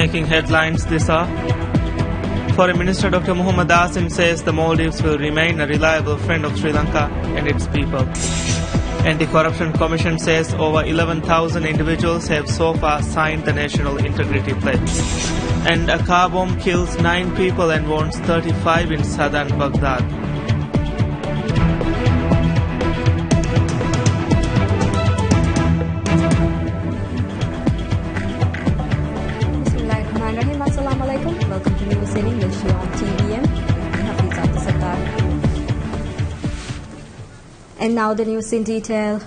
making headlines this hour. Foreign Minister Dr. Muhammad Asim says the Maldives will remain a reliable friend of Sri Lanka and its people. Anti-Corruption Commission says over 11,000 individuals have so far signed the National Integrity Pledge. And a car bomb kills 9 people and wounds 35 in southern Baghdad. Welcome to News in English here on TVM. And now the news in detail.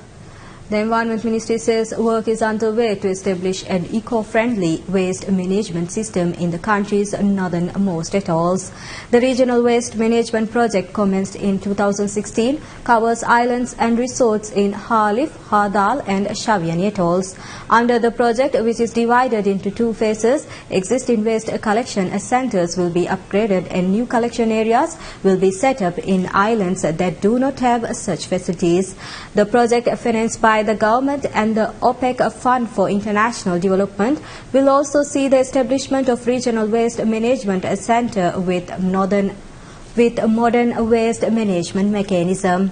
The Environment Ministry says work is underway to establish an eco-friendly waste management system in the country's northernmost atolls. The Regional Waste Management Project commenced in 2016, covers islands and resorts in Halif, Hardal and Shaviani atolls. Under the project, which is divided into 2 phases, existing waste collection centers will be upgraded and new collection areas will be set up in islands that do not have such facilities. The project, financed by the government and the OPEC Fund for International Development, will also see the establishment of Regional Waste Management Center with modern waste management mechanism.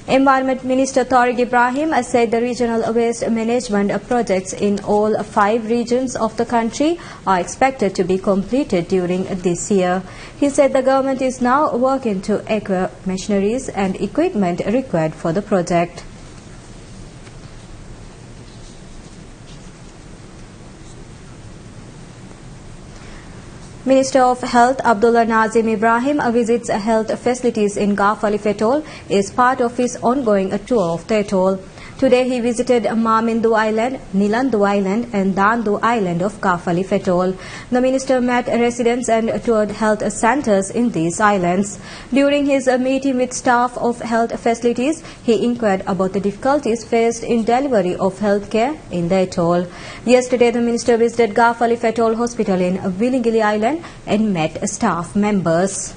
Environment Minister Tariq Ibrahim said the regional waste management projects in all 5 regions of the country are expected to be completed during this year. He said the government is now working to acquire machineries and equipment required for the project. Minister of Health Abdullah Nazim Ibrahim visits health facilities in Gulf Alif Atoll as part of his ongoing tour of the atoll. Today he visited Mamindu Island, Nilandu Island and Dandu Island of Gulf Alif Atoll. The minister met residents and toured health centers in these islands. During his meeting with staff of health facilities, he inquired about the difficulties faced in delivery of health care in the atoll. Yesterday, the minister visited Gulf Alif Atoll Hospital in Willingili Island and met staff members.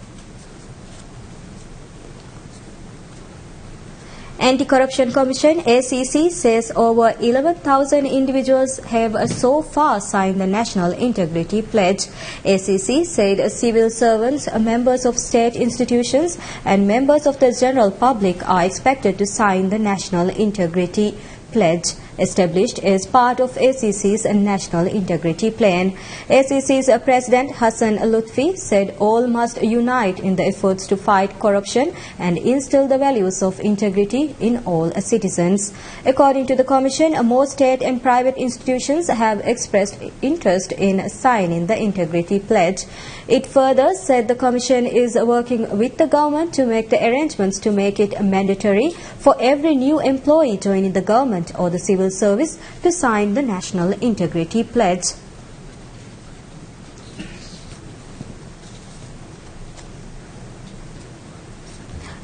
Anti-Corruption Commission (ACC) says over 11,000 individuals have so far signed the National Integrity Pledge. ACC said civil servants, members of state institutions and members of the general public are expected to sign the National Integrity Pledge, established as part of ACC's National Integrity Plan. ACC's President Hassan Lutfi said all must unite in the efforts to fight corruption and instill the values of integrity in all citizens. According to the Commission, most state and private institutions have expressed interest in signing the Integrity Pledge. It further said the Commission is working with the government to make the arrangements to make it mandatory for every new employee joining the government or the civil service to sign the National Integrity Pledge.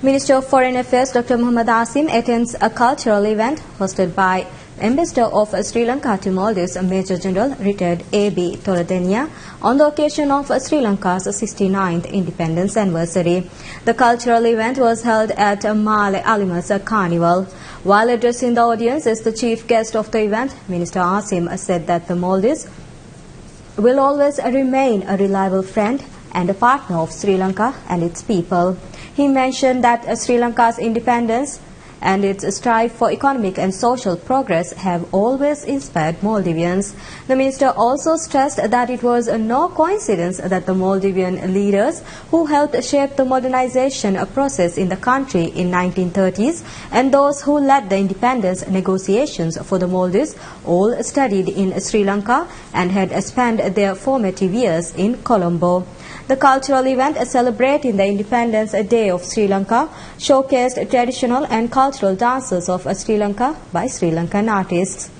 Minister of Foreign Affairs Dr. Muhammad Asim attends a cultural event hosted by Ambassador of Sri Lanka to Maldives, Major General retired A.B. Toradenia, on the occasion of Sri Lanka's 69th independence anniversary. The cultural event was held at Male Alimas Carnival. While addressing the audience as the chief guest of the event, Minister Asim said that the Maldives will always remain a reliable friend and a partner of Sri Lanka and its people. He mentioned that Sri Lanka's independence and its strive for economic and social progress have always inspired Maldivians. The minister also stressed that it was no coincidence that the Maldivian leaders who helped shape the modernization process in the country in 1930s and those who led the independence negotiations for the Maldives all studied in Sri Lanka and had spent their formative years in Colombo. The cultural event celebrating the Independence Day of Sri Lanka showcased traditional and cultural dances of Sri Lanka by Sri Lankan artists.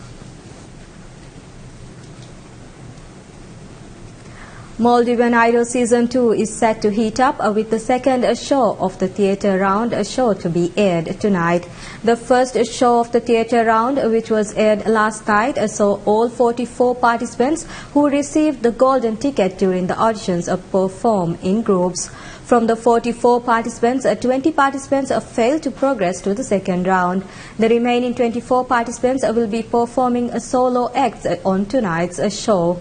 Maldivian Idol Season 2 is set to heat up with the second show of the theatre round show to be aired tonight. The first show of the theatre round, which was aired last night, saw all 44 participants who received the golden ticket during the auditions perform in groups. From the 44 participants, 20 participants failed to progress to the second round. The remaining 24 participants will be performing solo acts on tonight's show.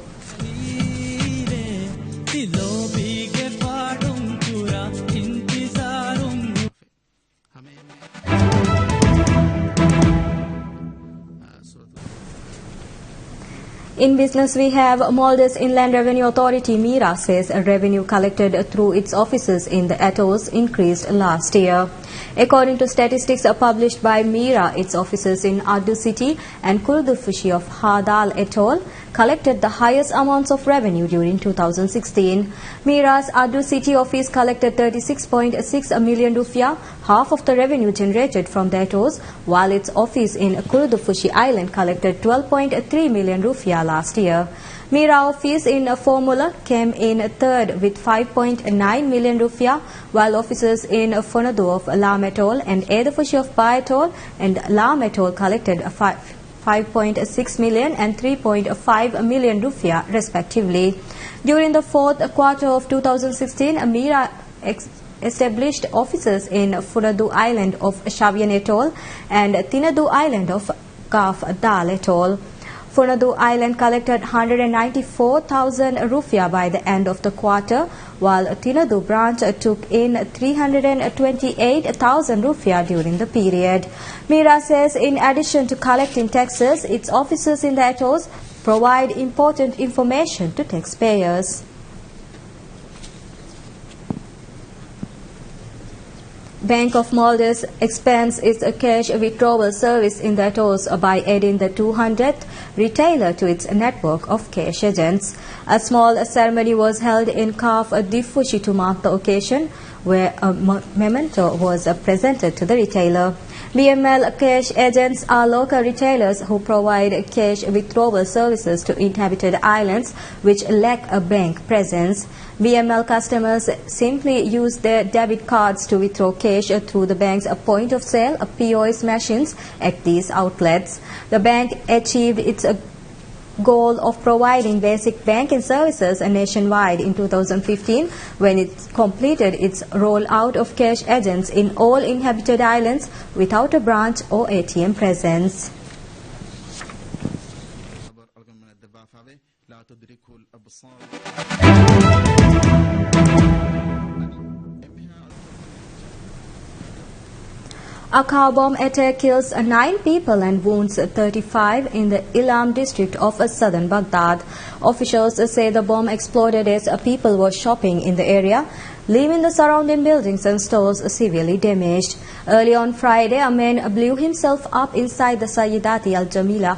In business, we have Maldives Inland Revenue Authority, MIRA, says revenue collected through its offices in the atolls increased last year. According to statistics published by MIRA, its offices in Addu City and Kurdufushi of Hadal Atoll collected the highest amounts of revenue during 2016. MIRA's Addu City office collected 36.6 million rupiah, half of the revenue generated from the atolls, while its office in Kurdufushi Island collected 12.3 million rupiah last year. MIRA office in Formula came in third with 5.9 million rupiah, while offices in Fonadu of Lam Atoll and Edafushi of Bai Atoll and Lam Atoll collected 5.6 million and 3.5 million rupiah respectively. During the fourth quarter of 2016, MIRA established offices in Funadu Island of Shavian Atoll and Tinadu Island of Kaf Dal Atoll. Funadu Island collected 194,000 rupiah by the end of the quarter, while Tinadu branch took in 328,000 rupiah during the period. MIRA says in addition to collecting taxes, its offices in the atolls provide important information to taxpayers. Bank of Maldives expands its cash withdrawal service in the atolls by adding the 200th retailer to its network of cash agents. A small ceremony was held in Kaf Diffushi to mark the occasion, where a memento was presented to the retailer. BML cash agents are local retailers who provide cash withdrawal services to inhabited islands which lack a bank presence. BML customers simply use their debit cards to withdraw cash through the bank's point of sale POS machines at these outlets. The bank achieved its goal of providing basic banking services nationwide in 2015 when it completed its rollout of cash agents in all inhabited islands without a branch or ATM presence. A car bomb attack kills 9 people and wounds 35 in the Ilam district of southern Baghdad. Officials say the bomb exploded as people were shopping in the area, leaving the surrounding buildings and stores severely damaged. Early on Friday, a man blew himself up inside the Sayyidati Al-Jamila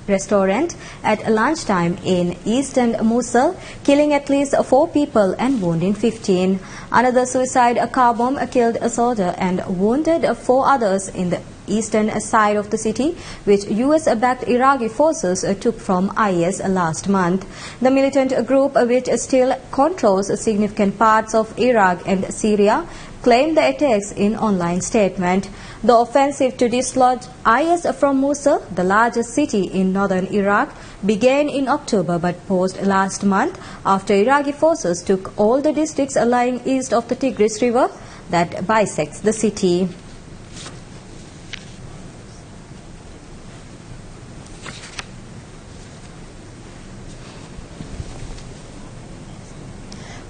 restaurant at lunchtime in eastern Mosul, killing at least 4 people and wounding 15. Another suicide car bomb killed a soldier and wounded 4 others in the eastern side of the city, which US-backed Iraqi forces took from IS last month. The militant group, which still controls significant parts of Iraq and Syria, claimed the attacks in online statement. The offensive to dislodge IS from Mosul, the largest city in northern Iraq, began in October but paused last month after Iraqi forces took all the districts lying east of the Tigris River that bisects the city.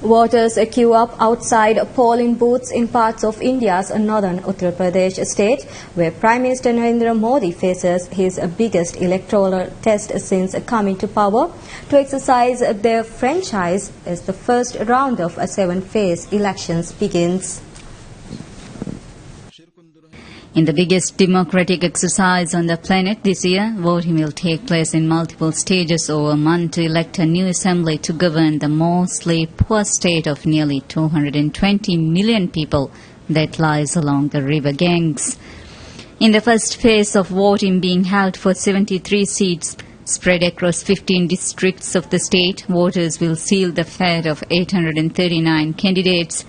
Voters queue up outside polling booths in parts of India's northern Uttar Pradesh state, where Prime Minister Narendra Modi faces his biggest electoral test since coming to power, to exercise their franchise as the first round of 7-phase elections begins. In the biggest democratic exercise on the planet this year, voting will take place in multiple stages over a month to elect a new assembly to govern the mostly poor state of nearly 220 million people that lies along the river Ganges. In the first phase of voting being held for 73 seats spread across 15 districts of the state, voters will seal the fate of 839 candidates.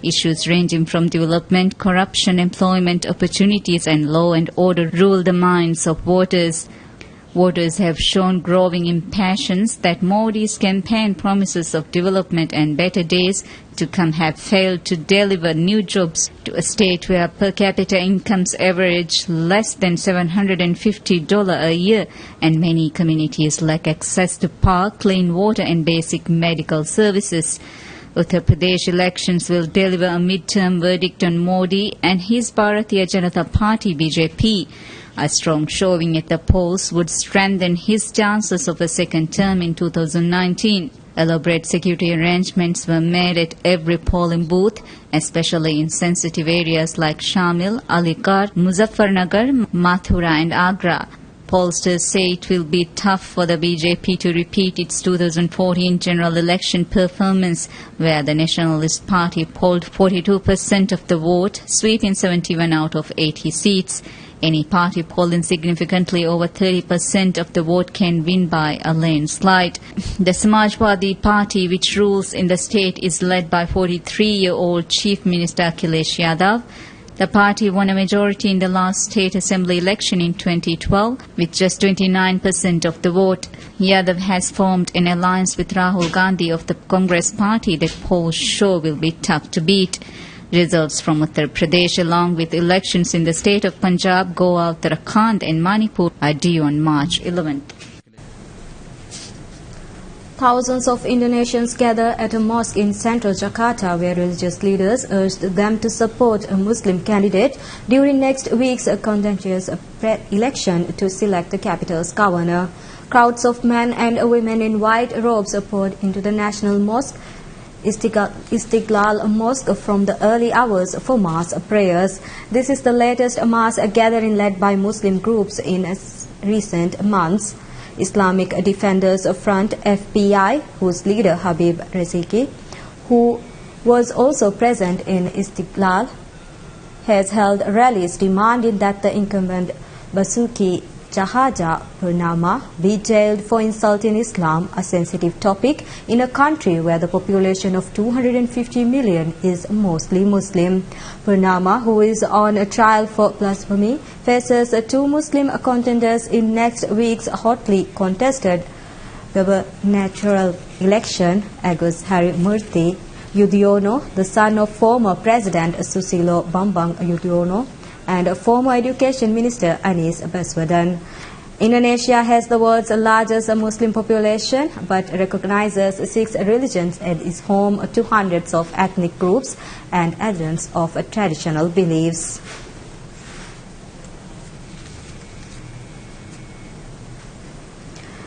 Issues ranging from development, corruption, employment opportunities and law and order rule the minds of voters. Voters have shown growing impatience that Modi's campaign promises of development and better days to come have failed to deliver new jobs to a state where per capita incomes average less than $750 a year and many communities lack access to power, clean water and basic medical services. Uttar Pradesh elections will deliver a mid-term verdict on Modi and his Bharatiya Janata Party BJP. A strong showing at the polls would strengthen his chances of a second term in 2019. Elaborate security arrangements were made at every polling booth, especially in sensitive areas like Shamil, Aligarh, Muzaffarnagar, Mathura and Agra. Pollsters say it will be tough for the BJP to repeat its 2014 general election performance, where the Nationalist Party polled 42% of the vote, sweeping 71 out of 80 seats. Any party polling significantly over 30% of the vote can win by a landslide. The Samajwadi Party, which rules in the state, is led by 43-year-old Chief Minister Akhilesh Yadav. The party won a majority in the last state assembly election in 2012 with just 29% of the vote. Yadav has formed an alliance with Rahul Gandhi of the Congress party that polls show will be tough to beat. Results from Uttar Pradesh along with elections in the state of Punjab, Goa, Uttarakhand and Manipur are due on March 11th. Thousands of Indonesians gather at a mosque in central Jakarta where religious leaders urged them to support a Muslim candidate during next week's contentious election to select the capital's governor. Crowds of men and women in white robes poured into the national mosque, Istiqlal Mosque, from the early hours for mass prayers. This is the latest mass gathering led by Muslim groups in recent months. Islamic Defenders Front (FBI), whose leader Habib Riziki, who was also present in Istiqlal, has held rallies demanding that the incumbent Basuki Cahaya Purnama be jailed for insulting Islam, a sensitive topic in a country where the population of 250 million is mostly Muslim. Purnama, who is on a trial for blasphemy, faces two Muslim contenders in next week's hotly contested gubernatorial election: Agus Harimurti Yudhoyono, the son of former President Susilo Bambang Yudhoyono, and former Education Minister Anies Baswedan. Indonesia has the world's largest Muslim population but recognizes 6 religions and is home to hundreds of ethnic groups and adherents of traditional beliefs.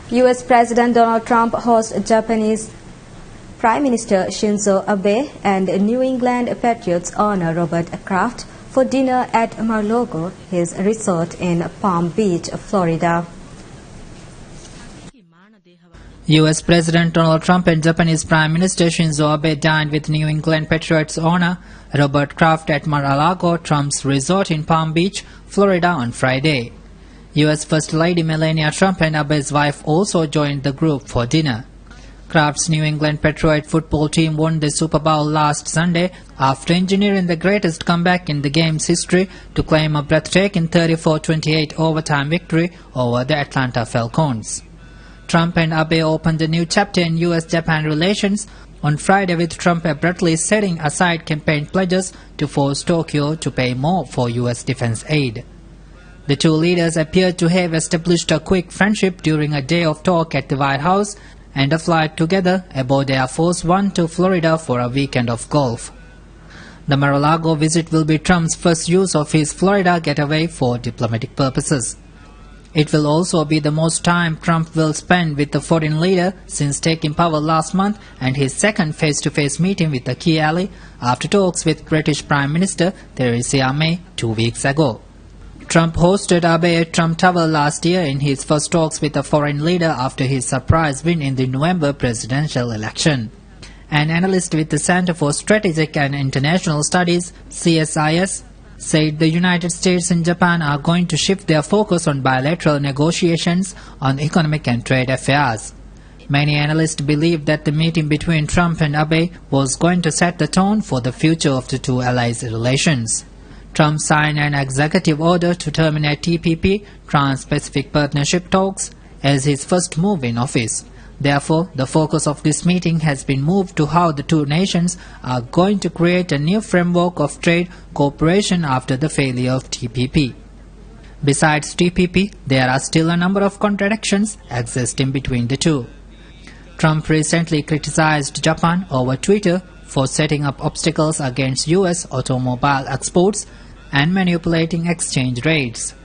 U.S. President Donald Trump hosts Japanese Prime Minister Shinzo Abe and New England Patriots owner Robert Kraft for dinner at Mar-a-Lago, his resort in Palm Beach, Florida. U.S. President Donald Trump and Japanese Prime Minister Shinzo Abe dined with New England Patriots owner Robert Kraft at Mar-a-Lago, Trump's resort in Palm Beach, Florida on Friday. U.S. First Lady Melania Trump and Abe's wife also joined the group for dinner. Kraft's New England Patriot football team won the Super Bowl last Sunday after engineering the greatest comeback in the game's history to claim a breathtaking 34-28 overtime victory over the Atlanta Falcons. Trump and Abe opened a new chapter in U.S.-Japan relations on Friday, with Trump abruptly setting aside campaign pledges to force Tokyo to pay more for U.S. defense aid. The two leaders appeared to have established a quick friendship during a day of talk at the White House and a flight together aboard Air Force One to Florida for a weekend of golf. The Mar-a-Lago visit will be Trump's first use of his Florida getaway for diplomatic purposes. It will also be the most time Trump will spend with the foreign leader since taking power last month, and his second face-to-face meeting with a key ally after talks with British Prime Minister Theresa May 2 weeks ago. Trump hosted Abe at Trump Tower last year in his first talks with a foreign leader after his surprise win in the November presidential election. An analyst with the Center for Strategic and International Studies, CSIS, said the United States and Japan are going to shift their focus on bilateral negotiations on economic and trade affairs. Many analysts believe that the meeting between Trump and Abe was going to set the tone for the future of the two allies' relations. Trump signed an executive order to terminate TPP, Trans-Pacific Partnership talks, as his first move in office. Therefore, the focus of this meeting has been moved to how the two nations are going to create a new framework of trade cooperation after the failure of TPP. Besides TPP, there are still a number of contradictions existing between the two. Trump recently criticized Japan over Twitter for setting up obstacles against U.S. automobile exports and manipulating exchange rates.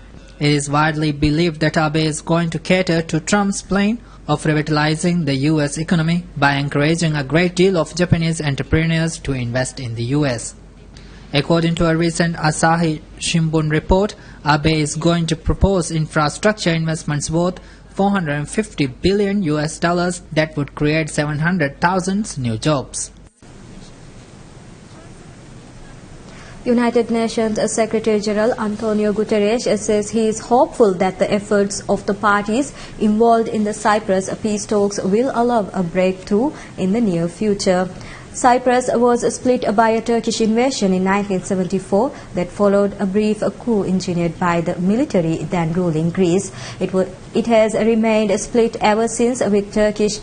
It is widely believed that Abe is going to cater to Trump's plan of revitalizing the U.S. economy by encouraging a great deal of Japanese entrepreneurs to invest in the U.S. According to a recent Asahi Shimbun report, Abe is going to propose infrastructure investments worth $450 billion that would create 700,000 new jobs. United Nations Secretary General Antonio Guterres says he is hopeful that the efforts of the parties involved in the Cyprus peace talks will allow a breakthrough in the near future. Cyprus was split by a Turkish invasion in 1974 that followed a brief coup engineered by the military then ruling Greece. It has remained split ever since, with Turkish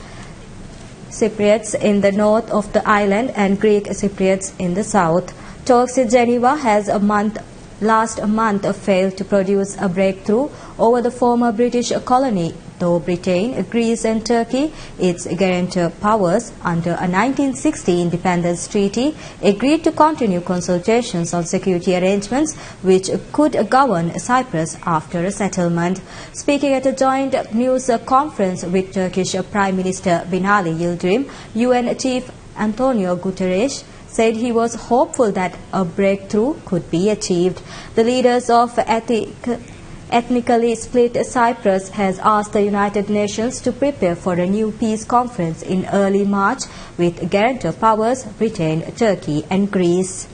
Cypriots in the north of the island and Greek Cypriots in the south. Talks in Geneva last month failed to produce a breakthrough over the former British colony, though Britain, Greece and Turkey, its guarantor powers under a 1960 independence treaty, agreed to continue consultations on security arrangements which could govern Cyprus after a settlement. Speaking at a joint news conference with Turkish Prime Minister Binali Yildirim, UN Chief Antonio Guterres said he was hopeful that a breakthrough could be achieved. The leaders of ethnically split Cyprus has asked the United Nations to prepare for a new peace conference in early March with guarantor powers Britain, Turkey and Greece.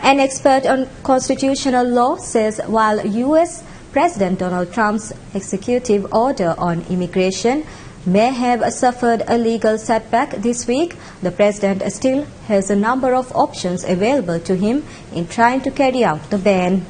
An expert on constitutional law says while U.S. President Donald Trump's executive order on immigration may have suffered a legal setback this week, the president still has a number of options available to him in trying to carry out the ban.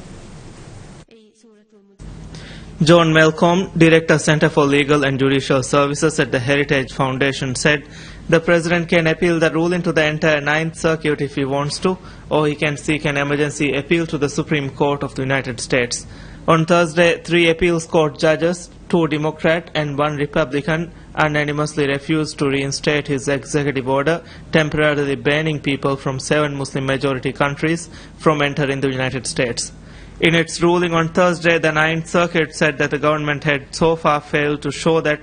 John Malcolm, Director, Center for Legal and Judicial Services at the Heritage Foundation, said the president can appeal the ruling to the entire Ninth Circuit if he wants to, or he can seek an emergency appeal to the Supreme Court of the United States. On Thursday, 3 appeals court judges, 2 Democrat and 1 Republican, unanimously refused to reinstate his executive order temporarily banning people from 7 Muslim-majority countries from entering the United States. In its ruling on Thursday, the Ninth Circuit said that the government had so far failed to show that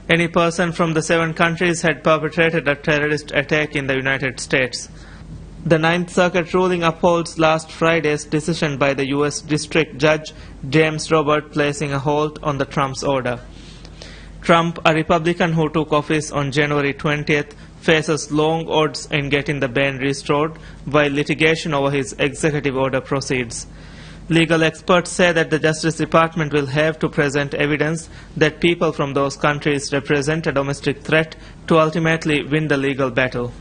any person from the 7 countries had perpetrated a terrorist attack in the United States. The Ninth Circuit ruling upholds last Friday's decision by the U.S. District Judge James Robert placing a halt on the Trump's order. Trump, a Republican who took office on January 20th, faces long odds in getting the ban restored while litigation over his executive order proceeds. Legal experts say that the Justice Department will have to present evidence that people from those countries represent a domestic threat to ultimately win the legal battle.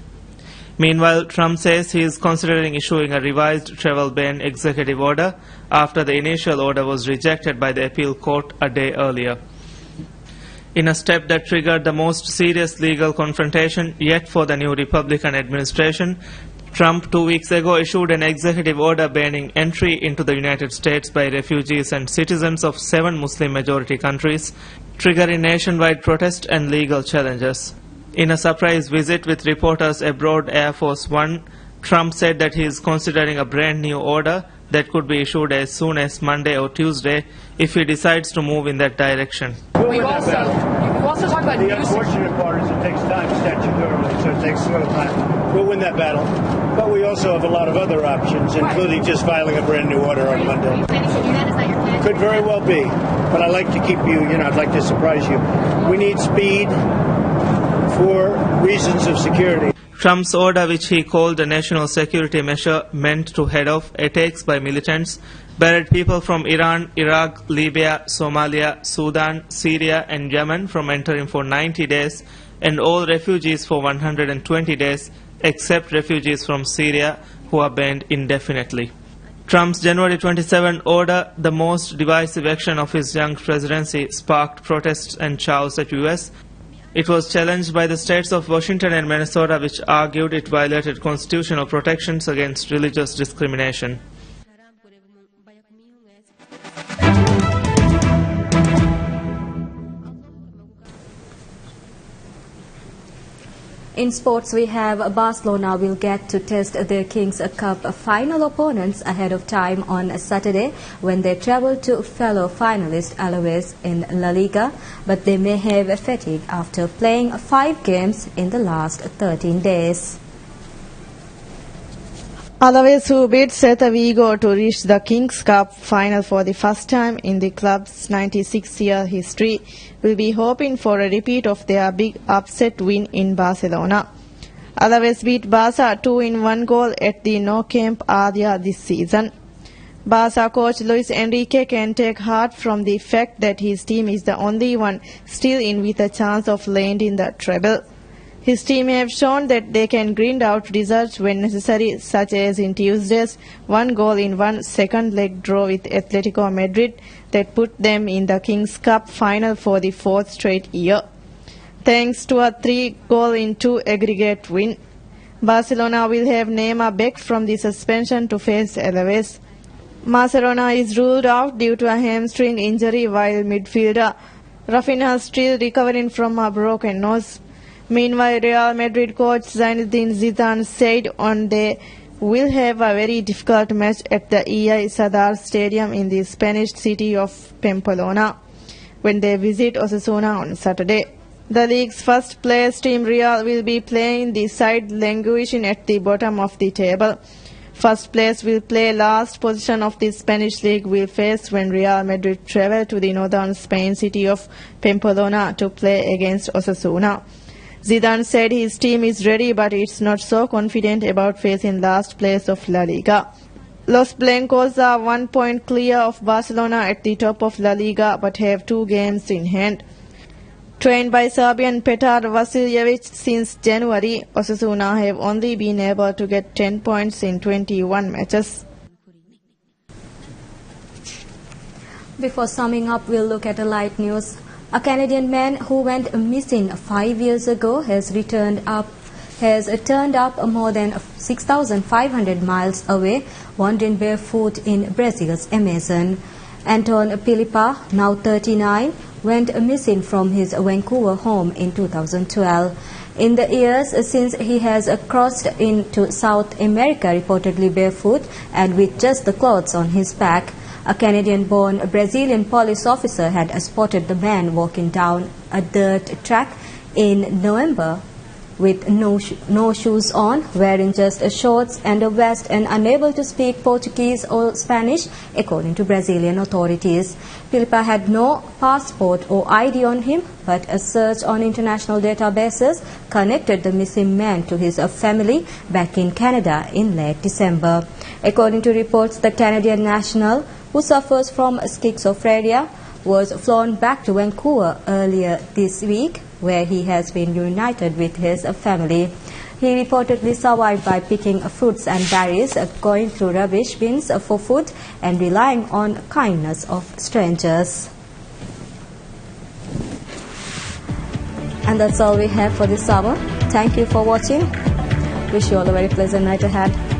Meanwhile, Trump says he is considering issuing a revised travel ban executive order after the initial order was rejected by the appeal court a day earlier. In a step that triggered the most serious legal confrontation yet for the new Republican administration, Trump 2 weeks ago issued an executive order banning entry into the United States by refugees and citizens of 7 Muslim-majority countries, triggering nationwide protest and legal challenges. In a surprise visit with reporters aboard Air Force One, Trump said that he is considering a brand new order that could be issued as soon as Monday or Tuesday if he decides to move in that direction. You also talk about the unfortunate part is it takes time statutorily, so it takes a little time. We'll win that battle, but we also have a lot of other options, including just filing a brand new order on Monday. Could very well be, but I like to keep I'd like to surprise you. We need speed for reasons of security. Trump's order, which he called a national security measure meant to head off attacks by militants, barred people from Iran, Iraq, Libya, Somalia, Sudan, Syria and Yemen from entering for 90 days and all refugees for 120 days except refugees from Syria who are banned indefinitely. Trump's January 27 order, the most divisive action of his young presidency, sparked protests and chaos at U.S. It was challenged by the states of Washington and Minnesota, which argued it violated constitutional protections against religious discrimination. In sports, we have Barcelona will get to test their Kings Cup final opponents ahead of time on Saturday when they travel to fellow finalist Alaves in La Liga, but they may have fatigue after playing 5 games in the last 13 days. Alaves, who beat Celta Vigo to reach the Kings Cup final for the first time in the club's 96-year history, will be hoping for a repeat of their big upset win in Barcelona. Alaves beat Barca 2-1 goal at the Nou Camp earlier this season. Barca coach Luis Enrique can take heart from the fact that his team is the only one still in with a chance of landing the treble. His team have shown that they can grind out results when necessary, such as in Tuesday's 1-goal-in-1 second-leg draw with Atletico Madrid that put them in the Kings Cup final for the 4th straight year, thanks to a 3-goal-in-2 aggregate win. Barcelona will have Neymar back from the suspension to face Alaves. Mascherano is ruled out due to a hamstring injury, while midfielder Rafinha is still recovering from a broken nose. Meanwhile, Real Madrid coach Zinedine Zidane said they will have a very difficult match at the EI Sadar Stadium in the Spanish city of Pamplona when they visit Osasuna on Saturday. The league's first-place team Real will be playing the side languishing at the bottom of the table. First place will play last position of the Spanish league will face when Real Madrid travel to the northern Spain city of Pamplona to play against Osasuna. Zidane said his team is ready, but it's not so confident about facing last place of La Liga. Los Blancos are 1 point clear of Barcelona at the top of La Liga, but have 2 games in hand. Trained by Serbian Petar Vasiljevic since January, Osasuna have only been able to get 10 points in 21 matches. Before summing up, we'll look at a light news. A Canadian man who went missing 5 years ago has turned up more than 6,500 miles away, wandering barefoot in Brazil's Amazon. Anton Pilipa, now 39, went missing from his Vancouver home in 2012. In the years since, he has crossed into South America reportedly barefoot and with just the clothes on his back. A Canadian-born Brazilian police officer had spotted the man walking down a dirt track in November with no shoes on, wearing just shorts and a vest, and unable to speak Portuguese or Spanish, according to Brazilian authorities. Pilipa had no passport or ID on him, but a search on international databases connected the missing man to his family back in Canada in late December. According to reports, the Canadian national, who suffers from schizophrenia, was flown back to Vancouver earlier this week, where he has been reunited with his family. He reportedly survived by picking fruits and berries, going through rubbish bins for food, and relying on kindness of strangers. And that's all we have for this hour. Thank you for watching. Wish you all a very pleasant night ahead.